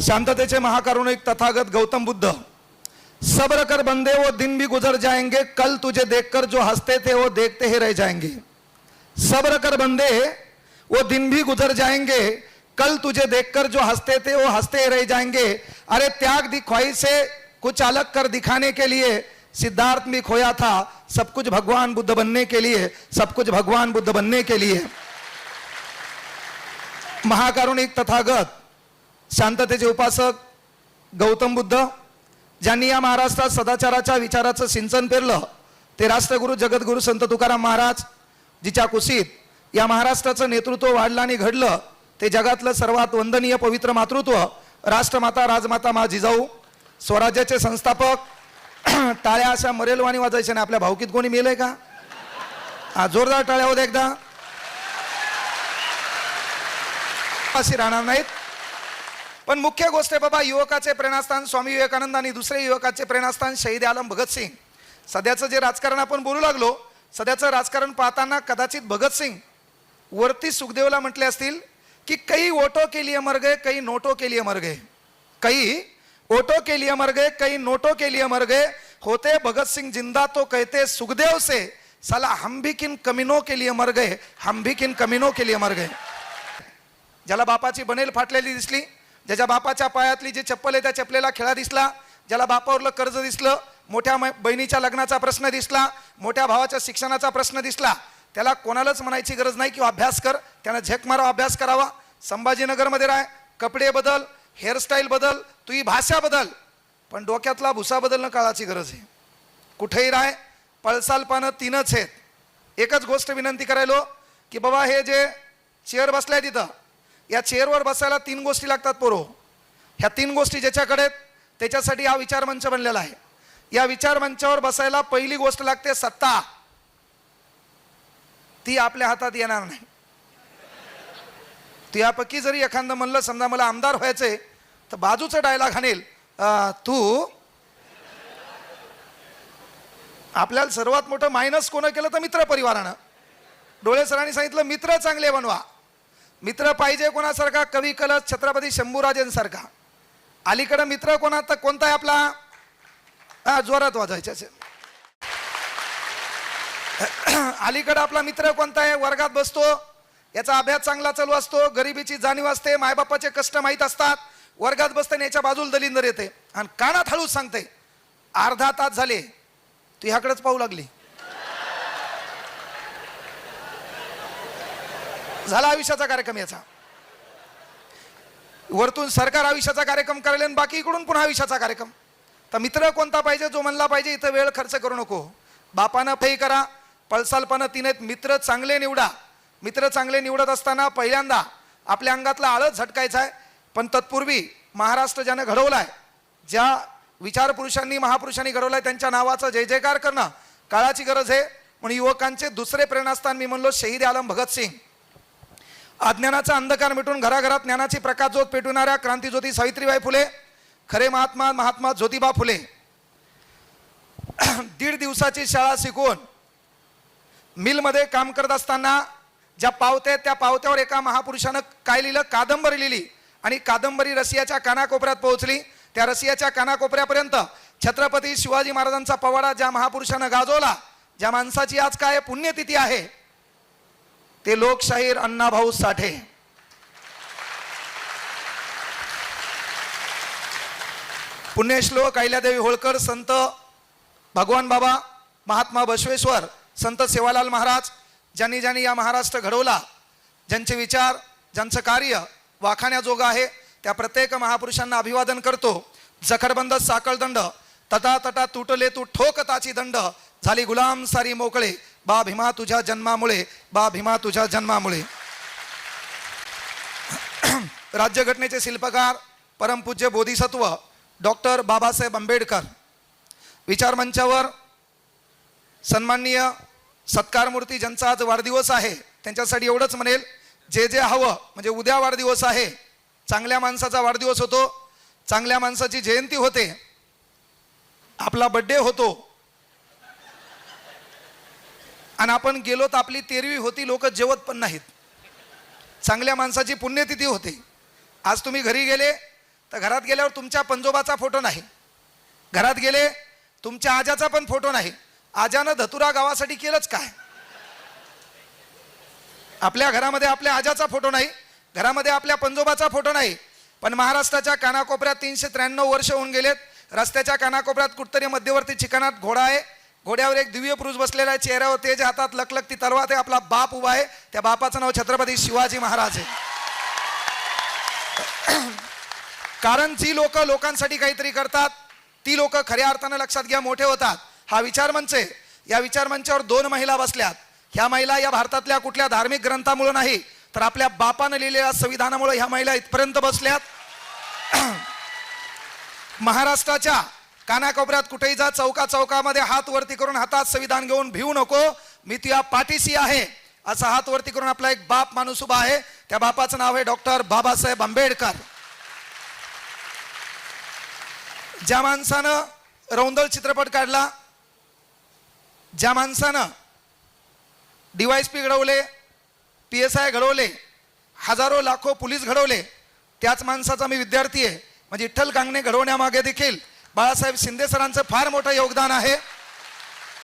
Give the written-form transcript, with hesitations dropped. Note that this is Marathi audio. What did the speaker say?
शांततेचे महाकारुणिक तथागत गौतम बुद्ध, सब्र कर बंदे वो दिन भी गुजर जाएंगे, कल तुझे देखकर जो हंसते थे वो देखते ही रह जाएंगे। सब्र कर बंदे वो दिन भी गुजर जाएंगे, कल तुझे देखकर जो हंसते थे वो हंसते ही रह जाएंगे। अरे त्याग दी ख्वाहिश से कुछ अलग कर दिखाने के लिए सिद्धार्थ भी खोया था, सब कुछ भगवान बुद्ध बनने के लिए, सब कुछ भगवान बुद्ध बनने के लिए। महाकारुणिक तथागत शांततेचे उपासक गौतम बुद्ध, ज्यांनी या महाराष्ट्रात सदाचाराच्या विचाराचं सिंचन पेरलं, ते राष्ट्रगुरु जगद्गुरु संत तुकाराम महाराज, जिच्या कुशीत या महाराष्ट्राचं नेतृत्व वाढलं आणि घडलं, ते जगातलं सर्वात वंदनीय पवित्र मातृत्व राष्ट्रमाता राजमाता मा जिजाऊ, स्वराज्याचे संस्थापक। टाळ्या अशा मरेलवाणी वाजायच्या नाही। आपल्या भावकीत कोणी मेलंय का? जोरदार टाळ्या होत एकदा। अशी राहणार नाहीत। पण मुख्य गोष्ट आहे बाबा, युवकाचे प्रेरणास्थान स्वामी विवेकानंद आणि दुसरे युवकाचे प्रेरणास्थान शहीद आलम भगतसिंग। सध्याचं जे राजकारण आपण बोलू लागलो, सध्याचं राजकारण पाहताना कदाचित भगतसिंग वरती सुखदेवला म्हटले असतील की कई वोटों के लिए मर गए, कई नोटों के लिए मर गए, कई वोटों के लिए मर गए, कई नोटों के लिए मर गए, होते भगत सिंह जिंदा तो कहते सुखदेव से, साला हम भी किन कमीनों के लिए मर गए, हम भी किन कमीनों के लिए मर गए। ज्याला बापाची बनेल फाटलेली दिसली, ज्याच्या बापाच्या पायातली जी चप्पल आहे त्या चप्पलेला खिळा दिसला, ज्याला बापावरलं कर्ज दिसलं, मोठ्या बहिणीच्या लग्नाचा प्रश्न दिसला, मोठ्या भावाच्या शिक्षणाचा प्रश्न दिसला, त्याला कोणालाच म्हणायची गरज नाही की अभ्यास कर, त्यानं झेक मारा अभ्यास करावा। संभाजीनगरमध्ये राह, कपडे बदल, हेअरस्टाईल बदल, तुझी भाषा बदल, पण डोक्यातला भुसा बदलणं काळाची गरज आहे। कुठेही राह, पळसाल पानं तीनच आहेत। एकच गोष्ट विनंती करायलो की बाबा हे जे चेअर बसलाय तिथं, या चेअरवर बसायला तीन गोष्टी लागतात पोरो। ह्या तीन गोष्टी ज्याच्याकडे त्याच्यासाठी हा विचार मंच बनलेला आहे। या विचार मंचावर बसायला पहिली गोष्ट लागते सत्ता, ती आपल्या हातात येणार नाही। तू यापैकी जरी एखादं म्हणलं समजा मला आमदार व्हायचंय, तर बाजूचा डायलॉग आणेल, तू आपल्याला सर्वात मोठं मायनस कोण केलं तर मित्र परिवारानं। डोळे सरांनी सांगितलं मित्र चांगले बनवा। मित्र पाहिजे कोणासारखा? कवी कलश छत्रपती शंभूराजेंसारखा। अलीकडे मित्र कोणता आहे आपला? जोरात वाजायचे असेल। अलीकडे आपला मित्र कोणता आहे? वर्गात बसतो, याचा अभ्यास चांगला चालू असतो, गरिबीची जाणीव असते, मायबापाचे कष्ट माहीत असतात, वर्गात बसते याच्या बाजूला दलिंदर येते आणि कानात हळूच सांगते अर्धा तास झाले तू ह्याकडेच पाहू लागली, झाला आयुष्याचा कार्यक्रम याचा। वरतून सरकार आयुष्याचा कार्यक्रम करेल आणि बाकी इकडून पुन्हा आयुष्याचा कार्यक्रम। तर मित्र कोणता पाहिजे? जो म्हणला पाहिजे इथं वेळ खर्च करू नको, बापानं फै करा, पळसालपणं तीन मित्र चांगले निवडा। मित्र चांगले निवडत असताना पहिल्यांदा आपल्या अंगातला आळस झटकायचा आहे, पण तत्पूर्वी महाराष्ट्र ज्यानं घडवलाय, ज्या विचार पुरुषांनी महापुरुषांनी घडवलाय, त्यांच्या नावाचा जय जयकार करणं काळाची गरज आहे। म्हणून युवकांचे दुसरे प्रेरणास्थान मी म्हणलो शहीद आलम भगतसिंग। अज्ञानाचा अंधकार मिटून घराघरात ज्ञानाची प्रकाशज्योत पेटविणाऱ्या क्रांतीज्योती सावित्रीबाई फुले, खरे महात्मा महात्मा ज्योतिबा फुले। 1.5 दिवसाची शाळा शिकून मिलमध्ये काम करत असताना ज्या पावत्या त्या पावत्यावर एका महापुरुषानं काय लिहिलं? कादंबरी लिहिली आणि कादंबरी रशियाच्या कानाकोपऱ्यात पोहोचली। त्या रशियाच्या कानाकोपऱ्यापर्यंत छत्रपती शिवाजी महाराजांचा पवाडा ज्या महापुरुषानं गाजवला, ज्या माणसाची आज काय पुण्यतिथी आहे, ते लोकशाहीर अण्णाभाऊ साठे। पुण्यश्लोक अहिल्यादेवी होळकर, संत भगवान बाबा, महात्मा बसवेश्वर, संत सेवालाल महाराज, ज्यांनी ज्यांनी या महाराष्ट्र घडवला, ज्यांचे विचार ज्यांचं कार्य वाखाण्याजोगं आहे, त्या प्रत्येक महापुरुषांना अभिवादन करतो। जखडबंद साकळदंड, तटा तटा तुटले तू ठोकताची दंड, झाली गुलाम सारी मोकळे, बा भीमा तुझ्या जन्मामुळे, बा भीमा तुझ्या जन्मामुळे। राज्यघटनेचे शिल्पकार परमपूज्य बोधिसत्व डॉक्टर बाबासाहेब आंबेडकर। विचार मंचावर सन्माननीय सत्कारमूर्ती ज्यांचा आज वाढदिवस आहे, त्यांच्यासाठी एवढंच म्हणेल, जे जे हवं म्हणजे उद्या वाढदिवस आहे, चांगल्या माणसाचा वाढदिवस होतो, चांगल्या माणसाची जयंती होते, आपला बर्थडे होतो, आणि आपण गेलो तर आपली 13वी होती, लोक जेवत पण नाहीत। चांगल्या माणसाची पुण्यतिथी होते। आज तुम्ही घरी गेले तर घरात गेल्यावर तुमच्या पंजोबाचा फोटो नाही, घरात गेले तुमच्या आजाचा पण फोटो नाही. आजानं धतुरा गावासाठी केलंच काय? आपल्या घरामध्ये आपल्या आजाचा फोटो नाही, घरामध्ये आपल्या पंजोबाचा फोटो नाही. पण महाराष्ट्राच्या कानाकोपऱ्यात 393 वर्ष होऊन गेलेत. रस्त्याच्या कानाकोपऱ्यात कुठतरी मध्यवर्ती ठिकाणात घोडा आहे, घोड्यावर एक दिव्य पुरुष बसलेला आहे, चेहऱ्यावर तेज, हातात लखलखती तलवार आहे, आपला बाप उभा आहे. त्या बापाचं नाव छत्रपती शिवाजी महाराज आहे. कारण जी लोक लोकांसाठी काहीतरी करतात ती लोक खऱ्या अर्थानं लक्षात घ्या मोठे होतात. हा विचारमंच आहे. या विचारमंचावर 2 महिला बसल्यात. ह्या महिला या भारतातल्या कुठल्या धार्मिक ग्रंथामुळे नाही, तर आपल्या बापानं लिहिलेल्या संविधानामुळे ह्या महिला इथपर्यंत बसल्यात. महाराष्ट्राच्या कानाकोपऱ्यात कुठेही जा, चौका चौकामध्ये हात वरती करून हातात संविधान घेऊन भिवू नको, मी तुझ्या पाठीशी आहे असा हात वरती करून आपला एक बाप माणूस उभा आहे. त्या बापाचं नाव आहे डॉक्टर बाबासाहेब आंबेडकर. ज्या माणसानं रौंदळ चित्रपट काढला, ज्या माणसानं DYSP घडवले, PSI घडवले, हजारो लाखो पोलीस घडवले, त्याच माणसाचा मी विद्यार्थी आहे. म्हणजे विठ्ठल कांगणे घडवण्यामागे देखील बाळासाहेब शिंदे सरांचं फार मोठं योगदान आहे.